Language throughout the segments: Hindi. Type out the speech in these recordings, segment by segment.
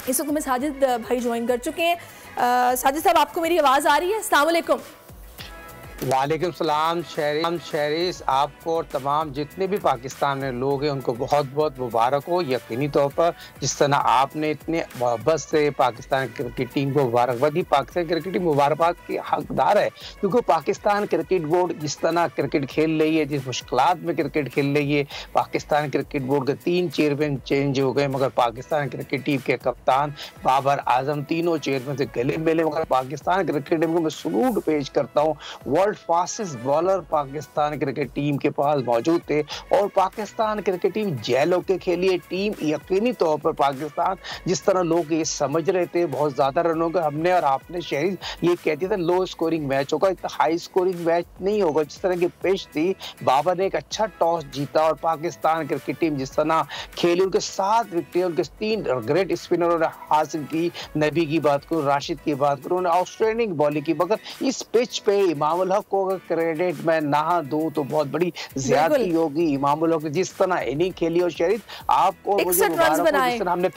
इस वक्त में साजिद भाई ज्वाइन कर चुके हैं। साजिद साहब, आपको मेरी आवाज़ आ रही है? अस्सलाम वालेकुम। वालेकुम सलाम शहरीस, आपको और तमाम जितने भी पाकिस्तान में लोग हैं उनको बहुत बहुत मुबारक हो। यकीनी तौर पर जिस तरह आपने इतने मोहब्बत से पाकिस्तान क्रिकेट टीम को मुबारकबाद दी, पाकिस्तान क्रिकेट टीम मुबारकबाद की हकदार है, क्योंकि पाकिस्तान क्रिकेट बोर्ड जिस तरह क्रिकेट खेल रही है, जिस मुश्किलात में क्रिकेट खेल रही है, पाकिस्तान क्रिकेट बोर्ड के 3 चेयरमैन चेंज हो गए, मगर पाकिस्तान क्रिकेट टीम के कप्तान बाबर आजम तीनों चेयरमैन से गले मिले। मगर पाकिस्तान क्रिकेट टीम को मैं सलूट पेश करता हूँ, world fastest bowler Pakistan cricket team के पास मौजूद थे और पाकिस्तान क्रिकेट टीम जेलों के खेलिए टीम। यकीनी तौर पर पाकिस्तान जिस तरह लोग ये समझ रहे थे बहुत ज्यादा रनों का हमने और आपने शहरी ये कहते थे लो स्कोरिंग मैच होगा, इतना हाई स्कोरिंग मैच नहीं होगा। जिस तरह की पिच थी, बाबर ने एक अच्छा टॉस जीता और पाकिस्तान क्रिकेट टीम जिस तरह खेली, उनके 7 विकेट, उनके 3 ग्रेट स्पिनरों ने हासिल की। नबी की बात करूं, राशिद की बात करूं, आउटस्टैंडिंग बॉलिंग की। मगर इस पिच पे इमामुल हक को अगर क्रेडिट मैं ना दूं तो बहुत बड़ी ज्यादती होगी। इमामुल हक जिस तरह इनिंग खेली और शरीफ आपको मुझे मुबारक हो, जिस तरह हमने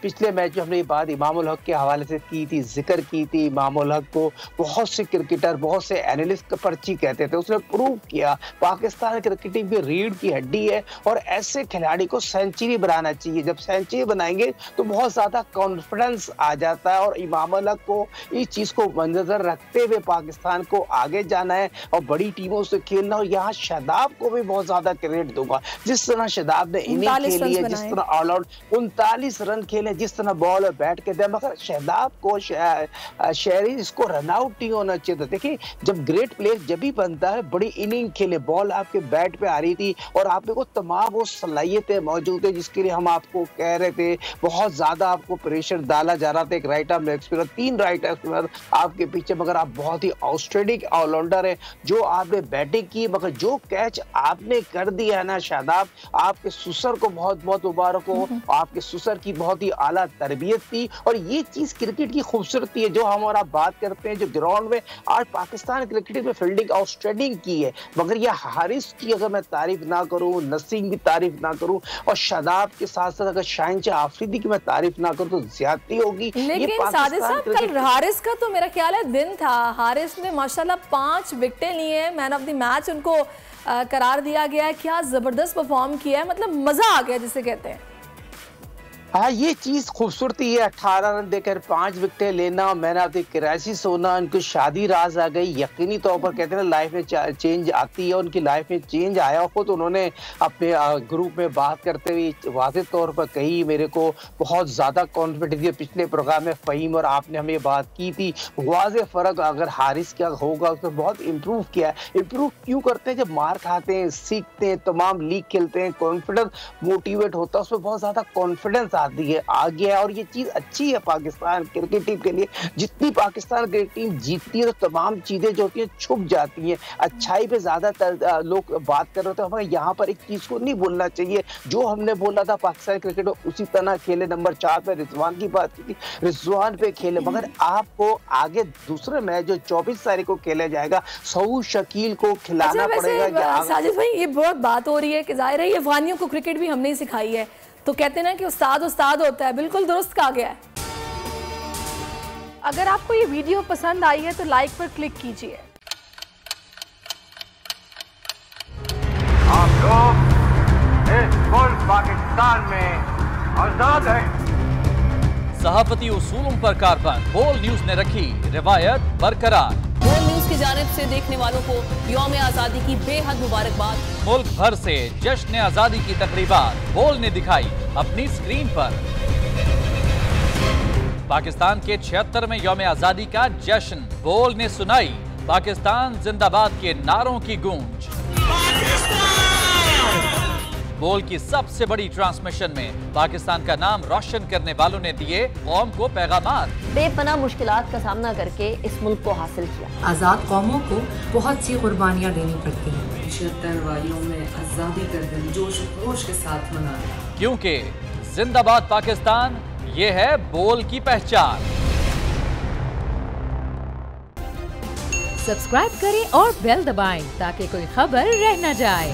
पिछले मैच में हमने ये बात इमामुल हक के हवाले से की थी, जिक्र की थी। इमामुल हक को बहुत से क्रिकेटर, बहुत से एनालिस्ट पर्ची कहते थे, उसने प्रूव किया पाकिस्तान क्रिकेट टीम की रीढ़ की हड्डी है और ऐसे खिलाड़ी को सेंचुरी बनाना चाहिए। जब सेंचुरी बनाएंगे तो बहुत ज्यादा कॉन्फिडेंस आ जाता है और इमामुल हक को इस चीज को मद्देनजर रखते हुए पाकिस्तान को आगे जाना है और बड़ी टीमों से खेलना। और यहाँ शादाब को भी बहुत ज्यादा क्रेडिट दूंगा, जिस तरह शादाब ने इनिंग खेली है, जिस तरह ऑल आउट 39 रन खेले, जिस तरह बॉल और बैट के दे। मगर शहदाब को शहरी इसको रन आउट नहीं होना चाहिए था। देखिए, जब ग्रेट प्लेयर जब भी बनता है, बड़ी इनिंग खेले, बॉल आपके बैट पे आ रही थी और आप देखो तमाम वो सलाहियतें मौजूद है जिसके लिए हम आपको कह रहे थे। बहुत ज्यादा आपको प्रेशर डाला जा रहा था, एक right arm leg spinner, 3 right arm spinner आपके पीछे, मगर आप बहुत ही आउटस्टैंडिंग ऑलराउंडर है। जो आपने बैटिंग की, मगर जो कैच आपने कर दिया है ना शादाब, आपके सुसर को बहुत बहुत मुबारक हो। आपके सुसर की बहुत ही आला तरबियत थी और ये चीज क्रिकेट की खूबसूरती है जो हम और आप बात करते हैं। जो ग्राउंड में आज पाकिस्तान क्रिकेट में फील्डिंग आउटस्टैंडिंग की है, मगर ये हारिस की अगर मैं तारीफ ना करूं, नसीम की तारीफ ना करूं और शादाब के साथ साथ अगर शाहिनशाह आफरीदी की मैं तारीफ ना करूं तो ज्यादती होगी। लेकिन साजिद साहब, कल हारिस का तो मेरा ख्याल है दिन था। हारिस ने माशाल्लाह 5 विकेटें ली हैं, मैन ऑफ द मैच उनको करार दिया गया है। क्या जबरदस्त परफॉर्म किया है, मतलब मजा आ गया जिसे कहते हैं। हाँ, ये चीज खूबसूरती है, 18 रन देकर 5 विकेटें लेना, मैन ऑफ द क्राइसिस होना, उनको शादी राज आ गई। यकीनी तौर पर कहते हैं ना लाइफ में चेंज आती है, उनकी लाइफ में चेंज आया। खुद उन्होंने अपने ग्रुप में बात करते हुए वाज़ेह तौर पर कही, मेरे को बहुत ज्यादा कॉन्फिडेंस है। पिछले प्रोग्राम में फ़हीम और आपने हमें बात की थी, वाज़ेह फर्क अगर हारिस क्या होगा, उसने बहुत इम्प्रूव किया है। इम्प्रूव क्यों करते हैं? जब मार खाते हैं, सीखते हैं, तमाम लीग खेलते हैं, कॉन्फिडेंस मोटिवेट होता है, उसमें बहुत ज्यादा कॉन्फिडेंस आती है, आ गया। और ये चीज अच्छी है पाकिस्तान क्रिकेट टीम के लिए। जितनी पाकिस्तान क्रिकेट टीम जीतती है तो तमाम चीजें जो होती हैं छुप जाती हैं। अच्छाई पे ज्यादातर लोग बात कर रहे थे, हमें यहाँ पर एक चीज को नहीं भूलना चाहिए जो हमने बोला था पाकिस्तान क्रिकेट उसी तरह खेले। नंबर 4 पे रिजवान की बात की थी, रिजवान पे खेले, मगर आपको आगे दूसरे मैच जो 24 तारीख को खेला जाएगा, सऊद शकील को खिलाना पड़ेगा। साजिद भाई, ये बहुत बात हो रही है कि जाहिर है ये अफगानियों को क्रिकेट भी हमने सिखाई है, तो कहते हैं ना कि उस्ताद उस्ताद होता है। बिल्कुल दुरुस्त कहा गया है। अगर आपको ये वीडियो पसंद आई है तो लाइक पर क्लिक कीजिए। आप लोग इस मुल्क पाकिस्तान में आजाद हैं। सहाफती उसूलों पर कारबंद बोल न्यूज ने रखी रिवायत बरकरार। बोल न्यूज की जानिब से देखने वालों को यौम आजादी की बेहद मुबारकबाद। मुल्क भर से जश्न आजादी की तकरीबात बोल ने दिखाई अपनी स्क्रीन पर। पाकिस्तान के 76वें यौम आजादी का जश्न बोल ने सुनाई पाकिस्तान जिंदाबाद के नारों की गूंज। बोल की सबसे बड़ी ट्रांसमिशन में पाकिस्तान का नाम रोशन करने वालों ने दिए कौम को पैगामात। बेपनाह मुश्किलात का सामना करके इस मुल्क को हासिल किया। आज़ाद कौमों को बहुत सी कुर्बानियाँ देनी पड़ती हैं। 76 वालियों में आज़ादी का दिन जोश खरोश के साथ मनाया, क्योंकि जिंदाबाद पाकिस्तान ये है बोल की पहचान। सब्सक्राइब करें और बेल दबाएं ताकि कोई खबर रह न जाए।